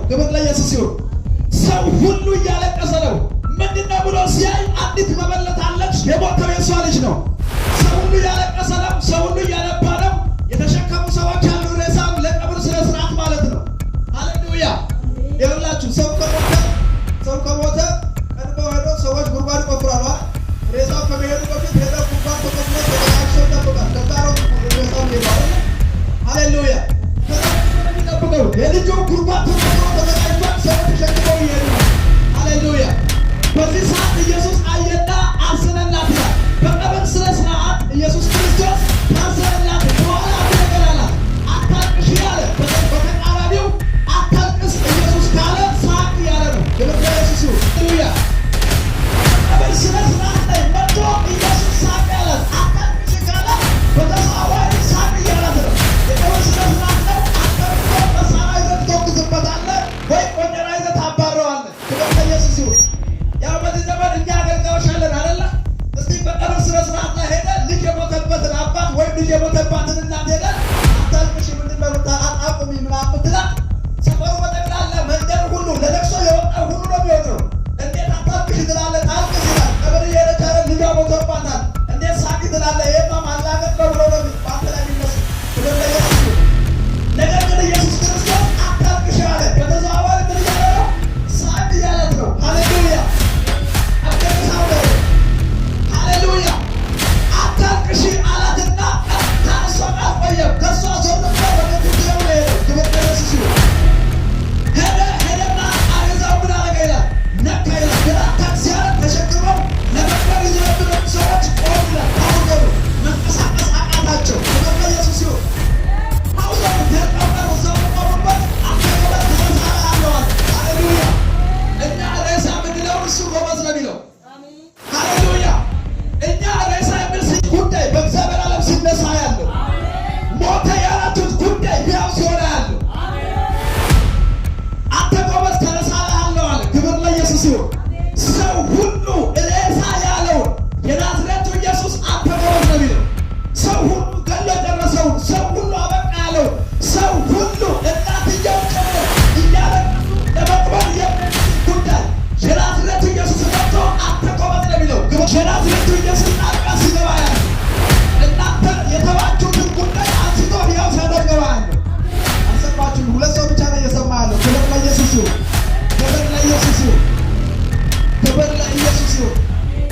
ክብር ለኢየሱስ ይሁን። ሰው ሁሉ እያለቀሰ ነው። ምንድነው ብሎ ሲያይ አንዲት መበለት አለች። የሞተው የሷ ልጅ ነው። ሰው ሁሉ እያለቀሰ ነው። ሰው ሁሉ እያነባ ነው። የተሸከሙ ሰዎች አሉ። ሬሳም ለቀብር ስነ ስርዓት ማለት ነው። ሃሌሉያ። ይኸውላችሁ ሰው ከሞተ ቀድሞ ሄዶ ሰዎች ጉድጓድ ይቆፍራሉ። ሬሳው ከመሄዱ በፊት ሄደው ጉድጓድ ተቆፍሮ ተዘጋጅቶ ይጠብቃል። ከዛሮ ሬሳው ይሄዳል። ሃሌሉያ። የሚጠብቀው የልጁ ጉድጓድ ተቆፍሮ ተዘጋጅቷል። ሰዎች ተሸክመው ይሄዱ። ሃሌሉያ። በዚህ ሰዓት ኢየሱስ አየና አዘነላት ይላል። በቀብር ስነ ስርዓት ኢየሱስ ክርስቶስ ታዘነላት። በኋላ ተነገራላት። አታልቅሽ ያለ በተቃራኒው አታልቅስ ኢየሱስ ካለ ሳቅ ያለ ነው። ክብር ለኢየሱስ ይሁን። ሃሌሉያ። በቀብር ስነ ስርዓት ላይ መጥቶ ኢየሱስ ሳቅ ያላት። አታልቅሽ ካለ በተዘዋዋሪ ሳቅ እያላት ነው። የቀብር ስነ ስርዓት ነው። አታልቅሽ መሳሪያ ይዘህ ትተኩስበታለህ ወይ ቆንጨራ ይዘህ ታባረዋለህ። ክብር ለኢየሱስ ይሁን። ያው በዚህ ዘመን እኛ አገልጋዮች አለን አይደለ? እስቲ በቀብር ስነ ስርዓት ላይ ሄደን ልጅ የሞተበትን አባት ወይም ልጅ የሞተባትን እናት ሄደን አታልቅሽ ምንድነው አቁሚ ምናምን ብትላት ሰፈሩ በጠቅላላ መንደር ሁሉ ለለቅሶ የወጣው ሁሉ ነው የሚወጣው። እንዴት አታልቅሽ ትላለህ? ታልቅስ ይላል። ቀብር እየሄደች አይደል? ልጇ ሞቶባታል። እንዴት ሳቂ ትላለህ? ይሄማ ማላገጥ ነው ብሎ ነው በአንተ ላይ የሚነሱ። ክብር ለኢየሱስ ይሁን። ነገር ግን ኢየሱስ ክርስቶስ አታልቅሽ አለ። በተዘዋዋሪ ምን እያለ ነው? ሳቅ እያለት ነው። ሃሌሉያ። ሃሌሉያ። አታልቅሽ አላትና ታነሷ አልቆየም። ከእሷ ዞር ብሎ ወደ ትትየው ነው የሄደው። ክብር ለኢየሱስ ይሁን። ሄደና አገዛው ምን አደረገ ይላል? ነካ ይላል። ግራ ታክሲ ተሸክመው ለመቅበር ይዘብሩ ሰዎች ቆሙ ይላል። አውዘሩ መንቀሳቀስ አቃታቸው። ክብር ለኢየሱስ ይሁን። አውዘሩ ተቀበሩ። ሰው ቆሙበት። አተቀበል ተመሳራ አለዋል። ሃሌሉያ። እኛ ሬሳ ምንለው እሱ ጎበዝ ነው የሚለው። ሃሌሉያ። እኛ ሬሳ የሚል ጉዳይ በእግዚአብሔር ዓለም ሲነሳ ያለው ሞተ ያላችሁት ጉዳይ ሕያው ሲሆን ያለው አንተ ጎበዝ ተነሳለህ አለ። ክብር ለኢየሱስ ይሁን። ሰው ሁሉ ሬሳ ያለውን የናዝሬቱ ኢየሱስ አንተ ጎበዝ ነው የሚለው። ሰው ሁሉ ገሎ ደረሰውን፣ ሰው ሁሉ አበቃ ያለውን፣ ሰው ሁሉ እናትየው ጨምሮ እያለቀሱ ለመቅበር የሚችል ጉዳይ የናዝሬቱ ኢየሱስ መጥቶ አንተ ጎበዝ ነው የሚለው። የናዝሬቱ ኢየሱስ ጣልቃ ሲገባ ያለው እናንተ የተባችሁትን ጉዳይ አንስቶ ሕያው ሲያደርገው ያለው አልሰማችሁም? ሁለት ሰው ብቻ ነው እየሰማ ያለው። ክብር ለኢየሱስ ይሁን። ክብር ለኢየሱስ ይሁን። ክብር ለኢየሱስ ይሁን።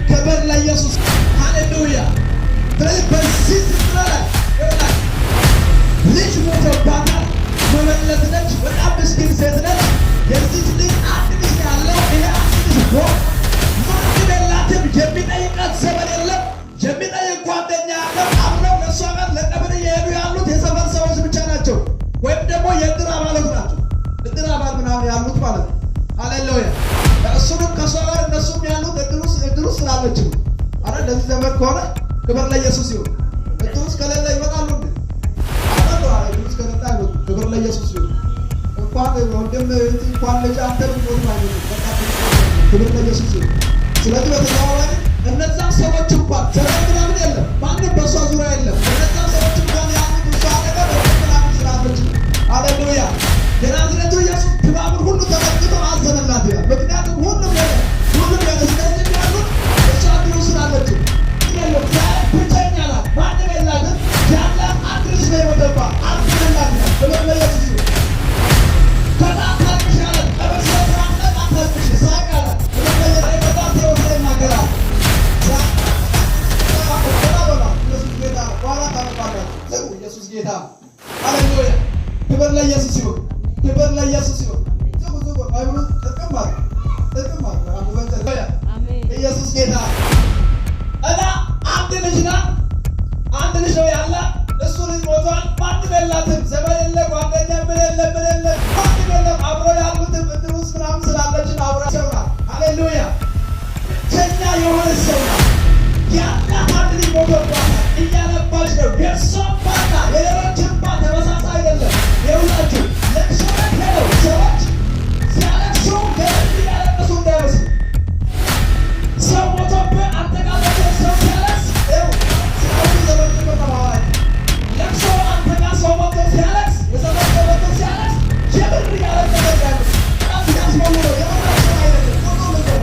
ክብር ለኢየሱስ። ሃሌሉያ። ስለዚህ በዚህ ስፍራ ላይ ይሆናል ልጅ ሞቶባታል። መበለት ነች። በጣም ምስኪን ሴት ነች። የዚህ ልጅ አንድ ልጅ ያለው ይሄ አንድ ልጅ ሞት ማንም የላትም። የሚጠይቃት ዘመን የለም። የሚጠይቅ ጓደኛ ያለው አብረው ለእሷ ጋር ለቀብር እየሄዱ ያሉት የሰፈር ሰዎች ብቻ ናቸው። ወይም ደግሞ የእድር አባላት ናቸው። እድር አባል ምናምን ያሉት ማለት ነው። ሃሌሉያ። እሱንም ከእሷ ጋር እነሱም ያሉት እድር ውስጥ ስላለች ነው። አረ ለዚህ ዘመን ከሆነ ክብር ለኢየሱስ ይሁን። እድር ውስጥ ከሌለ ይመጣሉ እንዴ? እድር ውስጥ ከሌለ አይመጡም። ክብር ለኢየሱስ ይሁን። እንኳን ወንድም እንኳን ልጅ አንተ ብትሞት ማለት ነው። ክብር ለኢየሱስ ይሁን። ስለዚህ በተዘዋዋሪ እነዛ ሰዎች እንኳን ዘመን ምናምን የለም። ማንም በእሷ ዙሪያ የለም። እነዛ ሰዎች እንኳን ያሉት እሷ ነገር ምናምን ስላለች ነው። ሃሌሉያ። የናዝሬቱ ኢየሱስ ድባቡን ሁሉ ተመልክቶ አዘነላት ይላል። ምክንያቱም ሁሉም የለም። ስለዚህ ያሉት እሷ ድሩ ስላለች የለም። ብቸኛ ናት። ማንም የላትም። ያላት አንድ ልጅ ነው የሞተባት። አዘነላት ይላል። ክብር ለኢየሱስ ይሁን። አታልቅሽ አላት። ቀብር ስነ ስርዓት ላይ አታልቅሽ ሳቅ አላት። በጣም ተወሰ ይናገራል። ኢየሱስ ጌታ። ሃሌሉያ። ክብር ለኢየሱስ ይሁን። ክብር ለኢየሱስ ይሁን። ኢየሱስ ጌታ። እና አንድ ልጅ ናት። አንድ ልጅ ነው ያለ። እሱ ልጅ ሞቷል። ማንም የላትም። ዘመን የለ፣ ጓደኛ ምን የለ፣ ማንም የለም። አብሮ ያሉትም እድር ውስጥ ምናምን ስላለችን አብራ ሰው ናት። ሃሌሉያ። ብቸኛ የሆነ ሰው ናት። ያላት አንድ ልጅ ሞቶባታል። እያነባች ነው። የእሷም ባና የሌሎችን ባ ተመሳሳይ አይደለም። የሁላችሁ ለቅሶ ቤት ሄደው ሰዎች ሲያለቅሱ ገለል እያለቀሱ እንዳይመስል ሰው ሞቶብህ አንተ ጋር ሰው ሲያለቅስ ለቅሶ አንተ ጋር ሰው ሞቶ ሲያለቅስ የሰው ሞቶ ሲያለቅስ የብር እያለቀሰ እንዳይመስል የሚያስሞሉ የመናቸው አይደለም ሆኖ ነገር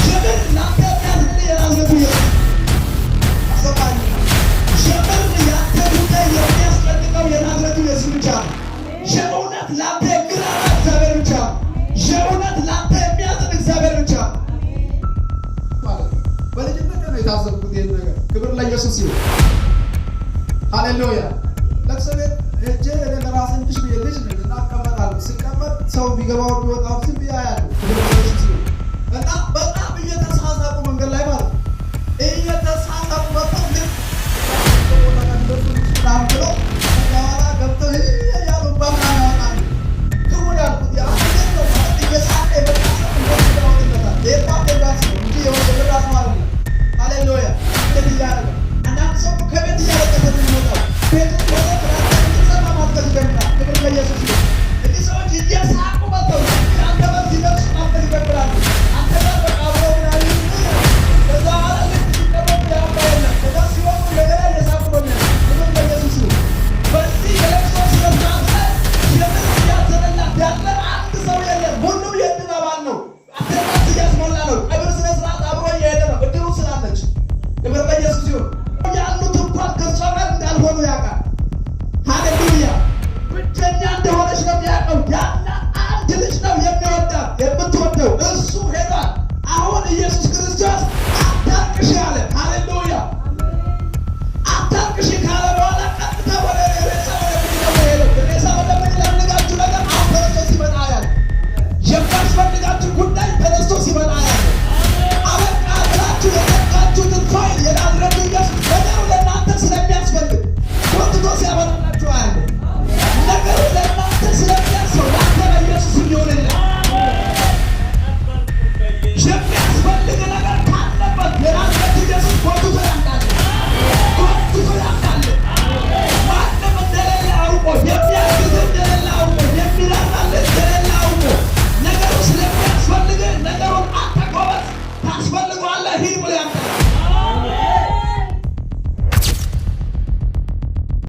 ሸምር ላንተ የሚያዝንል የናዝረቱ ኢየሱስ አሰማኝ ሸምር ያንተ ጉዳይ የሚያስጨንቀው የናዝረቱ ኢየሱስ ብቻ ነው። የእውነት ላንተ የሚራራ እግዚአብሔር ብቻ ነው። የእውነት ላንተ የሚያዝን እግዚአብሔር ብቻ ነው ማለት ነው። በልጅነት ነው የታዘብኩት ይሄን ነገር። ክብር ለኢየሱስ ይሁን። ሃሌሉያ። ለቅሶ ቤት ሄጄ ለራሴ እንድሽ ብዬ ልጅ ነኝ እና እቀመጣለሁ። ስቀመጥ ሰው ቢገባው ቢወጣው ዝም ብዬ አያለሁ። ክብር ለኢየሱስ ይሁን እና